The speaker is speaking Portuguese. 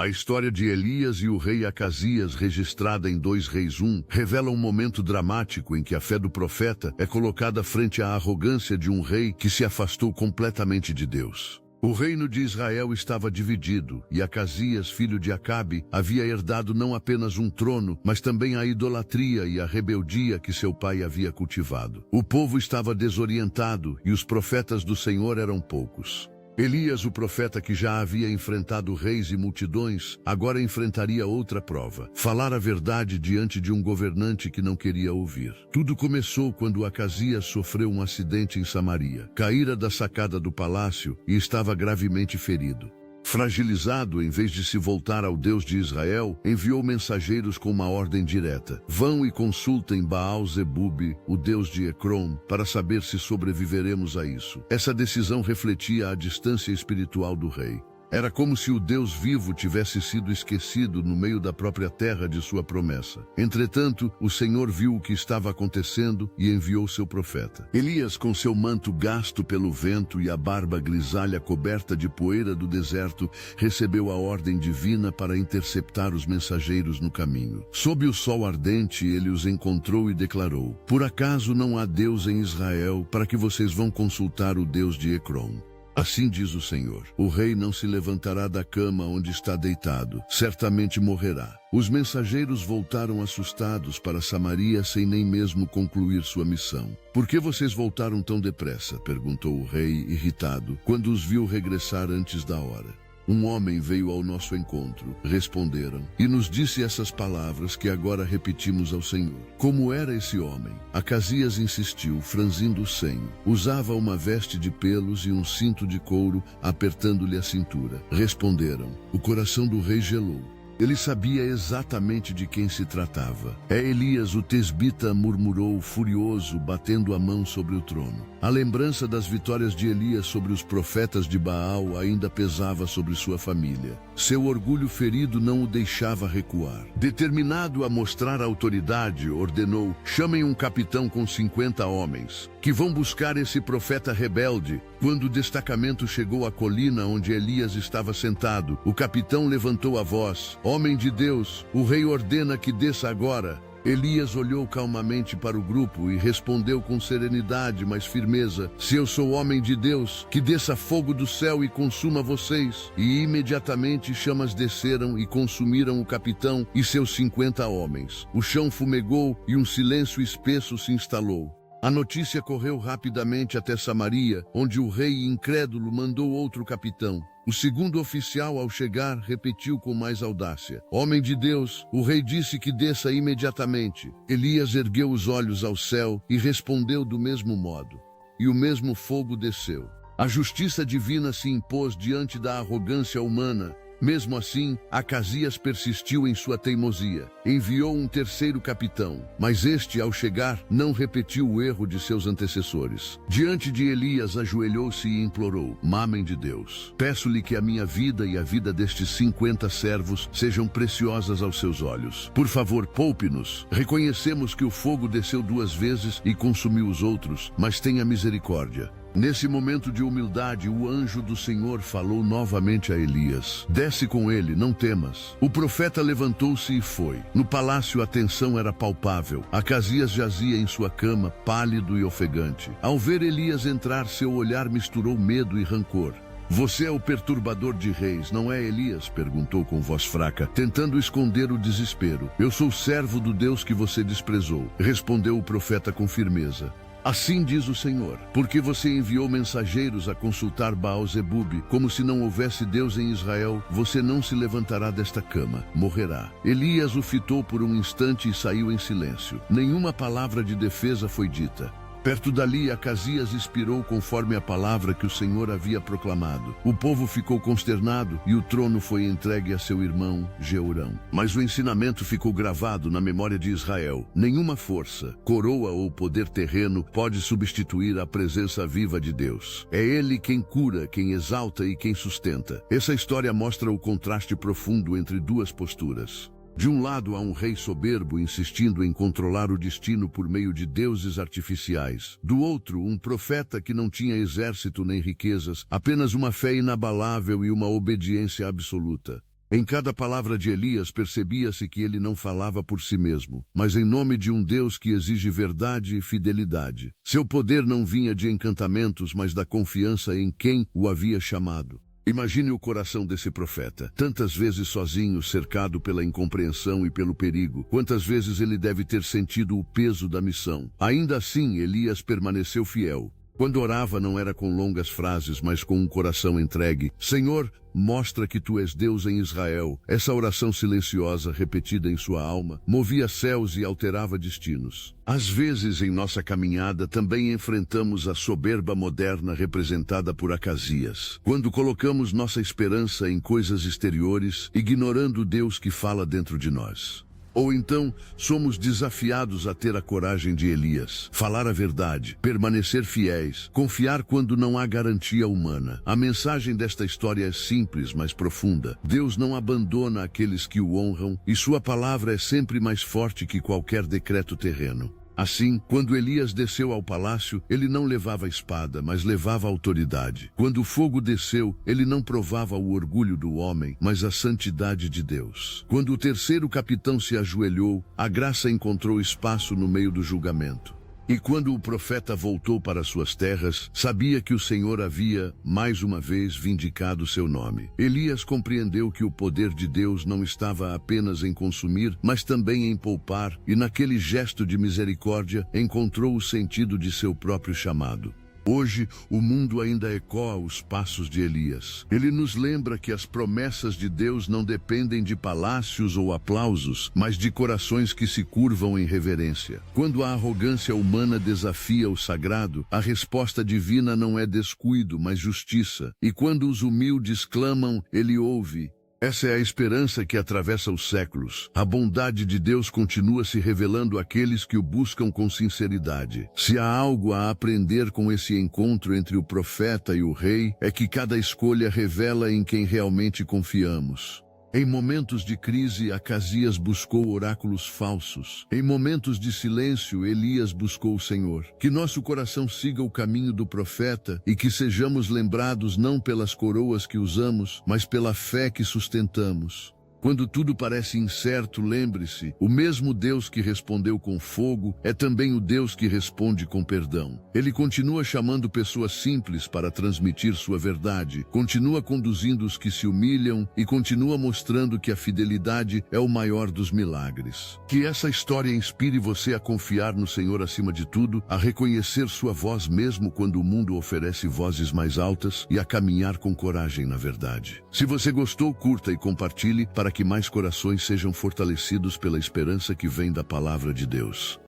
A história de Elias e o rei Acasias, registrada em 2 Reis 1, revela um momento dramático em que a fé do profeta é colocada frente à arrogância de um rei que se afastou completamente de Deus. O reino de Israel estava dividido, e Acasias, filho de Acabe, havia herdado não apenas um trono, mas também a idolatria e a rebeldia que seu pai havia cultivado. O povo estava desorientado, e os profetas do Senhor eram poucos. Elias, o profeta que já havia enfrentado reis e multidões, agora enfrentaria outra prova: falar a verdade diante de um governante que não queria ouvir. Tudo começou quando Acasias sofreu um acidente em Samaria. Caíra da sacada do palácio e estava gravemente ferido. Fragilizado, em vez de se voltar ao Deus de Israel, enviou mensageiros com uma ordem direta: vão e consultem Baal-Zebub, o Deus de Ecrom, para saber se sobreviveremos a isso. Essa decisão refletia a distância espiritual do rei. Era como se o Deus vivo tivesse sido esquecido no meio da própria terra de sua promessa. Entretanto, o Senhor viu o que estava acontecendo e enviou seu profeta. Elias, com seu manto gasto pelo vento e a barba grisalha coberta de poeira do deserto, recebeu a ordem divina para interceptar os mensageiros no caminho. Sob o sol ardente, ele os encontrou e declarou: por acaso não há Deus em Israel para que vocês vão consultar o Deus de Ecrom? Assim diz o Senhor: o rei não se levantará da cama onde está deitado, certamente morrerá. Os mensageiros voltaram assustados para Samaria sem nem mesmo concluir sua missão. Por que vocês voltaram tão depressa? Perguntou o rei, irritado, quando os viu regressar antes da hora. Um homem veio ao nosso encontro, responderam, e nos disse essas palavras que agora repetimos ao Senhor. Como era esse homem? Acasias insistiu, franzindo o senho. Usava uma veste de pelos e um cinto de couro, apertando-lhe a cintura. Responderam. O coração do rei gelou. Ele sabia exatamente de quem se tratava. É Elias, o tesbita, murmurou, furioso, batendo a mão sobre o trono. A lembrança das vitórias de Elias sobre os profetas de Baal ainda pesava sobre sua família. Seu orgulho ferido não o deixava recuar. Determinado a mostrar autoridade, ordenou: chamem um capitão com 50 homens, que vão buscar esse profeta rebelde. Quando o destacamento chegou à colina onde Elias estava sentado, o capitão levantou a voz: homem de Deus, o rei ordena que desça agora. Elias olhou calmamente para o grupo e respondeu com serenidade, mas firmeza: se eu sou homem de Deus, que desça fogo do céu e consuma vocês. E imediatamente chamas desceram e consumiram o capitão e seus 50 homens. O chão fumegou e um silêncio espesso se instalou. A notícia correu rapidamente até Samaria, onde o rei incrédulo mandou outro capitão. O segundo oficial, ao chegar, repetiu com mais audácia: homem de Deus, o rei disse que desça imediatamente. Elias ergueu os olhos ao céu e respondeu do mesmo modo. E o mesmo fogo desceu. A justiça divina se impôs diante da arrogância humana. Mesmo assim, Acasias persistiu em sua teimosia. Enviou um terceiro capitão, mas este, ao chegar, não repetiu o erro de seus antecessores. Diante de Elias, ajoelhou-se e implorou: mamem de Deus, peço-lhe que a minha vida e a vida destes 50 servos sejam preciosas aos seus olhos. Por favor, poupe-nos. Reconhecemos que o fogo desceu 2 vezes e consumiu os outros, mas tenha misericórdia. Nesse momento de humildade, o anjo do Senhor falou novamente a Elias: desce com ele, não temas. O profeta levantou-se e foi. No palácio a tensão era palpável. Acasias jazia em sua cama, pálido e ofegante. Ao ver Elias entrar, seu olhar misturou medo e rancor. Você é o perturbador de reis, não é, Elias? Perguntou com voz fraca, tentando esconder o desespero. Eu sou servo do Deus que você desprezou, respondeu o profeta com firmeza. Assim diz o Senhor: porque você enviou mensageiros a consultar Baal-Zebub, como se não houvesse Deus em Israel, você não se levantará desta cama, morrerá. Elias o fitou por um instante e saiu em silêncio. Nenhuma palavra de defesa foi dita. Perto dali, Acasias expirou conforme a palavra que o Senhor havia proclamado. O povo ficou consternado e o trono foi entregue a seu irmão Jeorão. Mas o ensinamento ficou gravado na memória de Israel. Nenhuma força, coroa ou poder terreno pode substituir a presença viva de Deus. É Ele quem cura, quem exalta e quem sustenta. Essa história mostra o contraste profundo entre 2 posturas. De um lado há um rei soberbo insistindo em controlar o destino por meio de deuses artificiais. Do outro, um profeta que não tinha exército nem riquezas, apenas uma fé inabalável e uma obediência absoluta. Em cada palavra de Elias percebia-se que ele não falava por si mesmo, mas em nome de um Deus que exige verdade e fidelidade. Seu poder não vinha de encantamentos, mas da confiança em quem o havia chamado. Imagine o coração desse profeta, tantas vezes sozinho, cercado pela incompreensão e pelo perigo. Quantas vezes ele deve ter sentido o peso da missão. Ainda assim, Elias permaneceu fiel. Quando orava, não era com longas frases, mas com um coração entregue. Senhor, mostra que tu és Deus em Israel. Essa oração silenciosa, repetida em sua alma, movia céus e alterava destinos. Às vezes, em nossa caminhada, também enfrentamos a soberba moderna representada por Acasias. Quando colocamos nossa esperança em coisas exteriores, ignorando o Deus que fala dentro de nós. Ou então, somos desafiados a ter a coragem de Elias, falar a verdade, permanecer fiéis, confiar quando não há garantia humana. A mensagem desta história é simples, mas profunda. Deus não abandona aqueles que o honram, e sua palavra é sempre mais forte que qualquer decreto terreno. Assim, quando Elias desceu ao palácio, ele não levava espada, mas levava autoridade. Quando o fogo desceu, ele não provava o orgulho do homem, mas a santidade de Deus. Quando o terceiro capitão se ajoelhou, a graça encontrou espaço no meio do julgamento. E quando o profeta voltou para suas terras, sabia que o Senhor havia, mais uma vez, vindicado seu nome. Elias compreendeu que o poder de Deus não estava apenas em consumir, mas também em poupar, e naquele gesto de misericórdia encontrou o sentido de seu próprio chamado. Hoje, o mundo ainda ecoa os passos de Elias. Ele nos lembra que as promessas de Deus não dependem de palácios ou aplausos, mas de corações que se curvam em reverência. Quando a arrogância humana desafia o sagrado, a resposta divina não é descuido, mas justiça. E quando os humildes clamam, ele ouve. Essa é a esperança que atravessa os séculos. A bondade de Deus continua se revelando àqueles que o buscam com sinceridade. Se há algo a aprender com esse encontro entre o profeta e o rei, é que cada escolha revela em quem realmente confiamos. Em momentos de crise, Acasias buscou oráculos falsos. Em momentos de silêncio, Elias buscou o Senhor. Que nosso coração siga o caminho do profeta e que sejamos lembrados não pelas coroas que usamos, mas pela fé que sustentamos. Quando tudo parece incerto, lembre-se, o mesmo Deus que respondeu com fogo é também o Deus que responde com perdão. Ele continua chamando pessoas simples para transmitir sua verdade, continua conduzindo os que se humilham e continua mostrando que a fidelidade é o maior dos milagres. Que essa história inspire você a confiar no Senhor acima de tudo, a reconhecer sua voz mesmo quando o mundo oferece vozes mais altas e a caminhar com coragem na verdade. Se você gostou, curta e compartilhe para que mais corações sejam fortalecidos pela esperança que vem da palavra de Deus.